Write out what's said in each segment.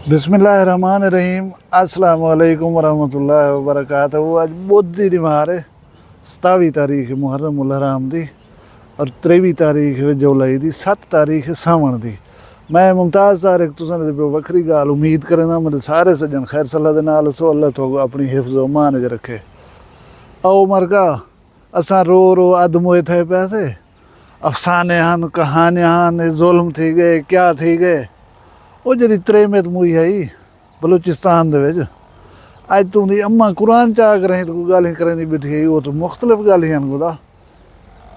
बिस्मिल्लाहिर्रहमानिर्रहीम अस्सलाम वालेकुम वरहमतुल्लाहि वबरकातुहू। अज बुध दी निमार है 27 तारीख मुहर्रम उल हराम दी और 23 तारीख जुलाई दी 7 तारीख सावन दी। मैं मुमताज़ तारिक तुसां दे वक्री गाल उम्मीद करना मेरे सारे सज्जन खैर सल्ला दे नाल सो अल्लाह तो अपनी हिफ्ज़ व मान च रखे। आओ मरगा असां रो रो अध मोए थे पैसे अफसाने हन कहानियां हन जुल्म थी गए क्या थी गए। वो जी त्रेमत मूई आई बलूचिस्तान अज तू दी अम्मा कुरान चा करें तो गाल करें बैठी आई वो तो मुख्तलिफ गाल गुदा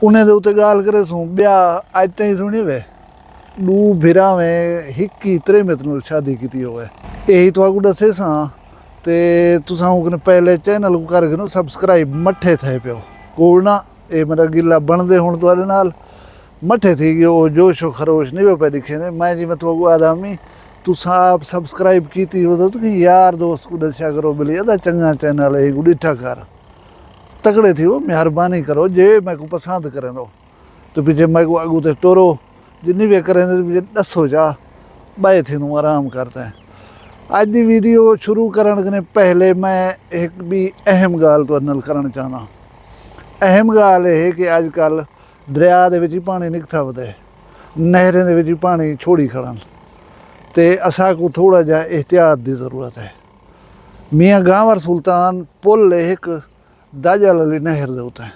उन्हें दे उत्ते गाल करे सूँ ब्याह अज तई सुनी वे दू भिरा में हिक्की त्रेमत नाल शादी की होवे। यही तो दसे सा ते तुसां पहले चैनल को करके सबसक्राइब मठे थे पियो कोल ना ये मेरा गिला बनते हुण तुहाडे नाल मठे थी गए वो जोशो खरोश नहीं पे दिखे ने मैं जी मैं तो आदामी तुसां आप सबसक्राइब की हो तो यार दोस्त को दसिया करो बिली अदा चंगा चैनल है को डिठा कर तगड़े थी वो मेहरबानी करो जे मैं को पसंद करें दो तो पीछे मैं को अगू ते टोरो जिन्नी भी करें तो पीछे दसो जा बाए थी आराम करते हैं। अज की वीडियो शुरू करने पहले मैं एक भी अहम गाल तो नाल करना चाहना। अहम गाल है कि अजकल दरिया दे विच ही पानी निकथा वधे नहरें दे विच ही पानी छोड़ी खड़न ते असा को थोड़ा जा एहतियात की ज़रूरत है। मियाँ गांवर सुल्तान पुल एक दाजल अली नहर दे उत्ते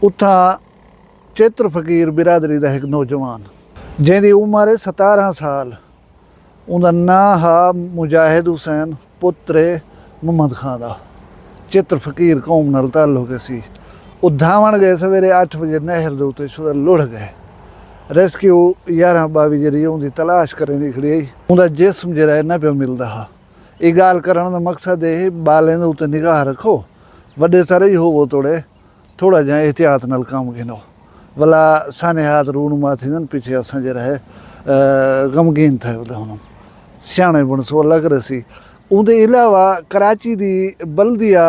उथा चित्र फकीर बिरादरी का एक नौजवान जिंदी उम्र है 17 साल उनका नां हा मुजाहिद हुसैन पुत्र मुहम्मद खां दा चित्र फकीर कौम नाल ताल्लुक सी। वो धावन गए सवेरे 8 बजे नहर के उत्ते शुदा लुढ़ गए रेस्क्यू 11-22 जरिए उनकी तलाश करें दी खड़ी आई उनका जिस्म जरा ना पे मिलता हा। ये गाल करने का मकसद है बालें के उत्ते निगाह रखो वड्डे सारे ही होवो तोड़े थोड़ा जा एहतियात नाल काम गिनो भला साने हाथ रूणमा थी पीछे असा जरा है गमगीन थे उन्होंने सियाने बन सो अलग रसी। उनके अलावा कराची दी बल्दिया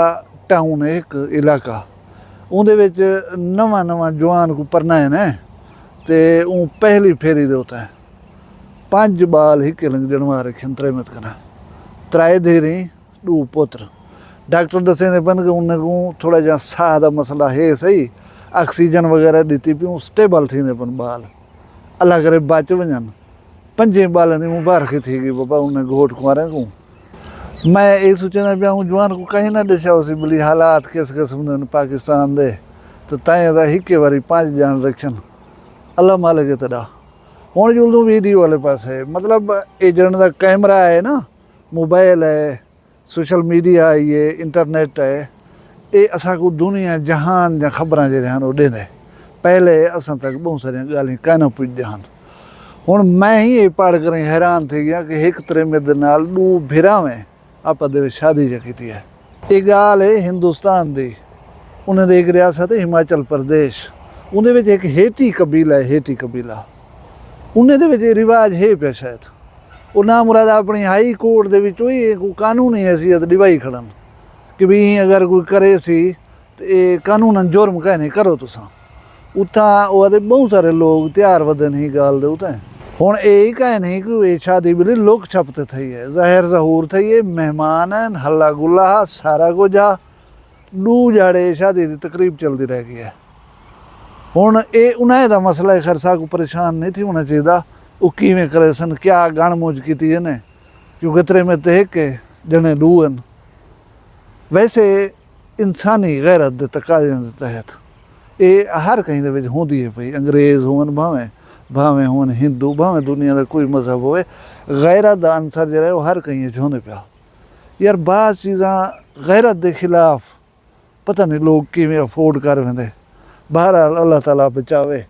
टाउन एक इलाका उहदे विच नवा नवा जवान को परनाए ने ते पहली फेरी दे होता है 5 बाल हिके लंग जनवा रखे त्रेमत कना त्राए धेरी 2 पुत्र डॉक्टर दसेंदे पन के उन्हें को थोड़ा जा साह का मसला है सही ऑक्सीजन वगैरह दी पियूं स्टेबल थींदे पन बाल अल्लाह करे बच वञन 5 बालन की मुबारक थी गई बाबा उन्हें घोट कुआरे को। मैं ये सोचना पिया हूँ जवान को कहीं ना दसिया उसी भली हालात किस किस्म पाकिस्तान दे तो तां हिके वारी 5 जान रखन अल्लाह मालिक तड़ा हुण जुलूं वीडियो वाले पास है मतलब एजेंट का कैमरा है ना मोबाइल है सोशल मीडिया है ये इंटरनेट है ये असा को दुनिया जहान जा खबर जो वो देंदे पहले असा तक बहुत सारिया गाल कहना पुजदे हैं। हुण मैं ही ये पढ़ कर हैरान थी गया कि एक त्रेमत नाल 2 भिरा में आप शादी जो की है। ये गाल है हिंदुस्तान की उन्हें एक रियासत है हिमाचल प्रदेश उन्हें एक हेटी कबीला है हेटी कबीला उन्हें रिवाज है पे शायद वो ना मुराद अपनी हाई कोर्ट के कानूनी हैसीयत दिवाई खड़न कि भी अगर कोई करे सी तो ये कानून जुर्म कह नहीं करो तुसा उथा वो बहुत सारे लोग त्यार वदन ही गाल दे उते हुण यही कह नहीं कि ये शादी बिल्ली लोक छपते थी है ज़ाहिर ज़हूर थी है मेहमान हल्ला गुल्ला सारा कुछ आ 2 जाड़े शादी की तकरीब चलती रह गई है। हुण ये उन्हें का मसला है खरसा को परेशान नहीं थी होना चाहिए वो किवें करे सन क्या गण मौज की ने क्योंकि त्रेमत एक जने 2 वैसे इंसानी गैरत के तकाजे के तहत ये हर कहीं दे होंदी है पई अंग्रेज़ होवन भावें होवन हिंदू भावें दुनिया का कोई मजहब होए गैरत का अंसर जरा वो हर कहीं होंदे पिया यार बाज़ चीज़ां गैरत के खिलाफ पता नहीं लोग किवें अफोर्ड कर वेंदे बहरहाल अल्लाह ताला बचावे।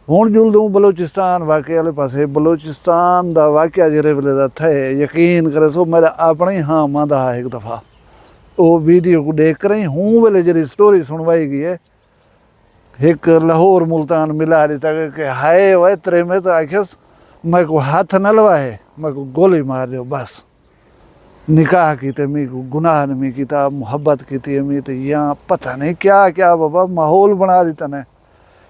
हुण जुलदूं बलोचिस्तान वाक़े वाले पासे बलोचिस्तान का वाक़या जिहड़े वेले दा थे यकीन करे सो मेरा अपने ही हाँ मांदा है एक दफ़ा वो वीडियो को देख कर ही हूँ वेले जी स्टोरी सुनवाई गई है एक लाहौर मुल्तान मिला दी तक कि हाय वह त्रेमत आखिस मैं को हाथ न लवाए मैं को गोली मार दो बस निकाह की ते मी को गुनाह नहीं किया मुहब्बत की थी मी तो यहाँ पता नहीं क्या क्या बाबा माहौल बना दी तने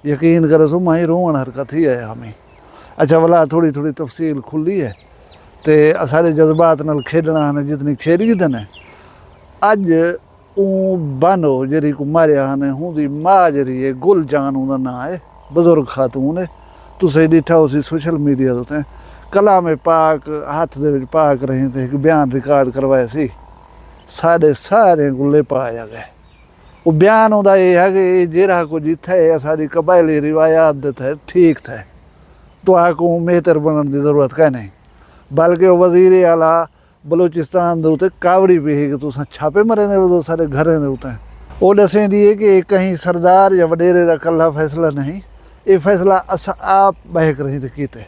यकीन करे सो माही रोवन हरकत ही है हमें। अच्छा भला थोड़ी थोड़ी तफसील खुली है ਤੇ ਸਾਡੇ ਜਜ਼ਬਾਤ ਨਾਲ ਖੇਡਣਾ ਹਨ ਜਿਤਨੀ ਖੇਡੀ ਨੇ ਅੱਜ ਉਹ ਬਾਨੋ ਜਿਹੜੀ ਕੋ ਮਾਰਿਆ ਨੇ ਹੁੰਦੀ ਮਾਂ ਜਿਹੜੀ ਹੈ ਗੁਲਜਾਨ ਉਹਦਾ ਨਾਂ ਹੈ ਬਜ਼ੁਰਗ ਖਾਤੂਨ ਹੈ ਤੁਸੀਂ ਦੇਖਿਆ ਉਸੇ ਸੋਸ਼ਲ ਮੀਡੀਆ ਤੇ ਕਲਾਮੇ ਪਾਕ ਹੱਥ ਦੇ ਵਿੱਚ ਪਾ ਕੇ ਰਹੇ ਤੇ ਇੱਕ ਬਿਆਨ ਰਿਕਾਰਡ ਕਰਵਾਇਆ ਸੀ ਸਾਡੇ ਸਾਰੇ ਗੁੱਲੇ ਪਾਇਆ ਗਏ ਉਹ ਬਿਆਨ ਉਹਦਾ ਇਹ ਹੈ ਕਿ ਜਿਹੜਾ ਕੁਝ ਇੱਥੇ ਹੈ ਸਾਡੀ ਕਬਾਇਲੀ ਰਿਵਾਇਤ ਦੇ ਤੇ ਠੀਕ थे तो आपको मेहतर बनने की ज़रूरत का नहीं बल्कि वज़ीर आला बलूचिस्तान के उत्ते कावड़ी भी है कि तुम छापे मरे ने वो सारे घरें के उत्ते वो दसें दी है कि कहीं सरदार या वडेरे का कल्ला फैसला नहीं ये फैसला अस आप बहक रही थे कीते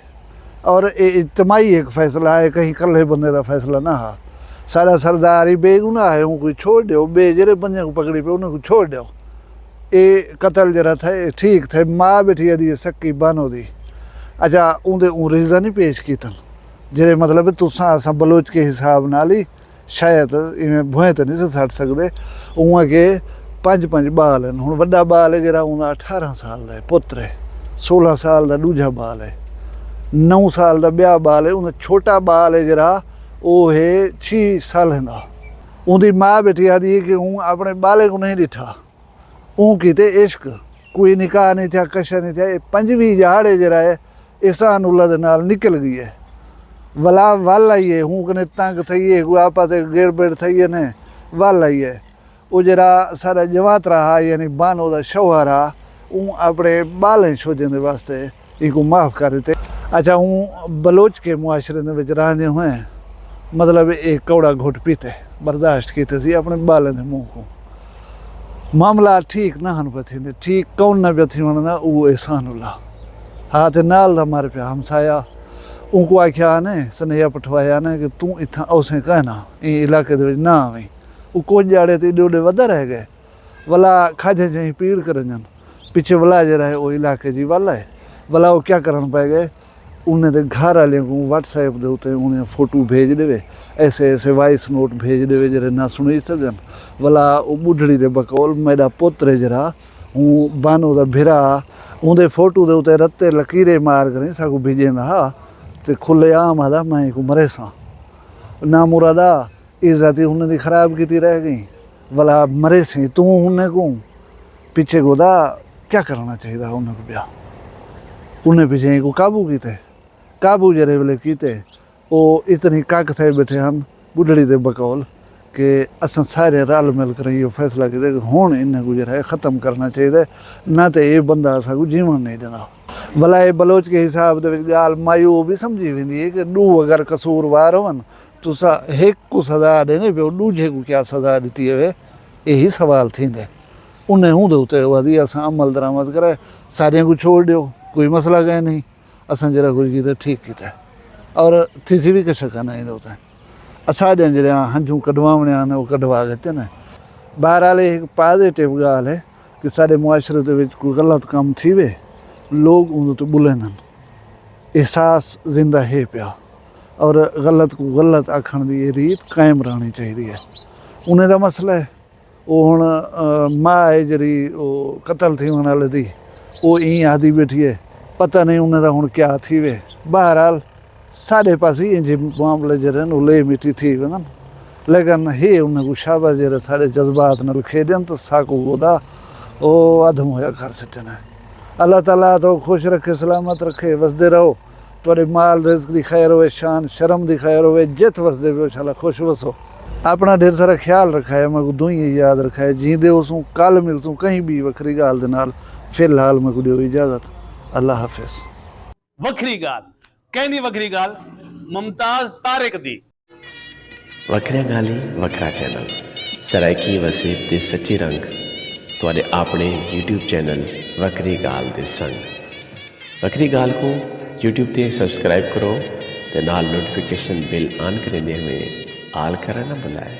और ये इज्तमाही एक फैसला है कहीं कल्ले बंदे का फैसला ना हा सारा सरदार ही बेगुनाह है उनको छोड़ दो बे जरे बंदे को पकड़ी पे उन्हें छोड़ दो ये कतल जरा था ठीक थे माँ बेटी दी सक्की बानो दी अच्छा उनके रीज़न नहीं पेश किए जेरे मतलब तुसा असा बलोच के हिसाब नाल ही शायद इवें भुएं तो नहीं सट सकते उआं के 5 बाल हैं हुण वड्डा बाल है जरा उनका 18 साल का पुत्र है 16 साल का दूजा बाल है 9 साल का ब्याह बाल है उनका छोटा बाल है जरा वो है 6 साल का उनकी माँ बेटी आदि कि हूँ अपने बाले को नहीं डिठा ऊँ किते इश्क कोई निकाह नहीं था कशा नहीं था 5वीं जहाड़ है जरा है एहसान उल्ला दे नाल निकल गई है वला वल आई है हूँ कने तंग थी है कोई आपा ते गेड़ बेड़ थी है ने वल आई है वो जरा सारा जमात रहा यानी बानो दा शौहर आ हूँ अपने बालें छोजन दे वास्ते इनको माफ़ कर देते अच्छा हूँ बलोच के मुआशरे दे विच रहंदे हुए मतलब एक कौड़ा घुट पीते बर्दाश्त कीते सी अपने बालें दे मुँह को मामला ठीक ना हन पे थींदे ठीक कौन ना पे थी वणंदा उहो एहसान उल्ला हाथ नाल हमारे पे हमसाया उनको आख्या ने सनेहा पठवाया ने कि तू इतना औसें कहना इन इलाके दे ना आवी वो कुछ जाड़े तो एडे वधा रह गए वला खाजे जी पीड़ करन पिछे वला जरा है वो इलाके जी वाला है वला वो क्या करन पाए गए उन्हें तो घर वाले को व्हाट्सएप दे उते उन्हें फोटो भेज देवे ऐसे ऐसे वॉइस नोट भेज देवे जरा ना सुनी सकन वला वो बुढ़ड़ी दे बकौल मेरा पुत्र जरा हूँ बानो दा भिरा उनके फोटो के उत्ते रत्ते लकीरे मार कर सगू भिजेंदा हा तो खुले आम आदा मैं को मरे सा ना मुरादा इज्जत ही उन्हें खराब की रह गई वाला मरे सी तू उन्हें को पीछे गोदा क्या करना चाहिए उन्हें को ब्याह उन्हें पीछे को काबू जरे वेले कीते वो इतनी काक थे बैठे हम बुढ़ड़ी दे बकौल कि अस सारे रल मिल कर ये फैसला किया कि हुण इन्हें गुजर है ख़त्म करना चाहिए ना तो ये बंदा असां जीवन नहीं देता भला ये बलोच के हिसाब से गाल मायू भी समझी वेंदी है कि डू अगर कसूरवार होवन तुसा एक को सज़ा देंगे पियो दूजे को क्या सज़ा दी है यही सवाल थींदे उन्हें हूँ उत्ते वधी असां अमल दरामद करे सारे को छोड़ दो कोई मसला गए नहीं असां जरा कुछ किया ठीक किया और थीसी भी कश करना उत्ते असां जरा हंजू कढवावणे आने वो कढवा लेते न बहरहाल एक पॉजिटिव गाल है कि सारे मुआशरे दे विच कोई गलत काम थी वे लोग उन तो बुलंदन एहसास जिंदा है पिया और गलत को गलत आखण दी रीत कायम रहनी चाहिए है उन्हें दा मसला है वो हुण माँ है जरी वो कतल थी वन वाले दी वो ई आदि बैठी है पता नहीं उन्हें दा हुण क्या थी वे बहरहाल साढ़े पास ही इंज मामले जरे ले मिट्टी थी वञनि लेकिन हे उन को शाबाश जरा सारे जज्बात नाल खेडन तो साकू गोदा ओ अधम होया कर सटन अल्लाह ताला तो खुश रखे सलामत रखे वसदे रहो थोड़े माल रिज्क दी खैर होवे शान शर्म दी खैर होवे जित वसदे पियो इंशाल्लाह खुश वसो अपना ढेर सारा ख्याल रखा है मैं दुई याद रखा है जींदे उसू कल मिलसूँ कहीं भी वखरी गाल दे नाल फिलहाल मैं को दियो इजाजत अल्लाह हाफिज वखरी गाल कहनी वखरी गाल मुमताज तारिक दी वखरा गाली वखरा चैनल सराइकी वसीब दे सच्ची रंग तुहाडे अपने YouTube चैनल वखरी गाल दे संग वखरी गाल को YouTube ते सब्सक्राइब करो ते नाल नोटिफिकेशन बिल ऑन करेंदे हुए आल करना ना भुलाए।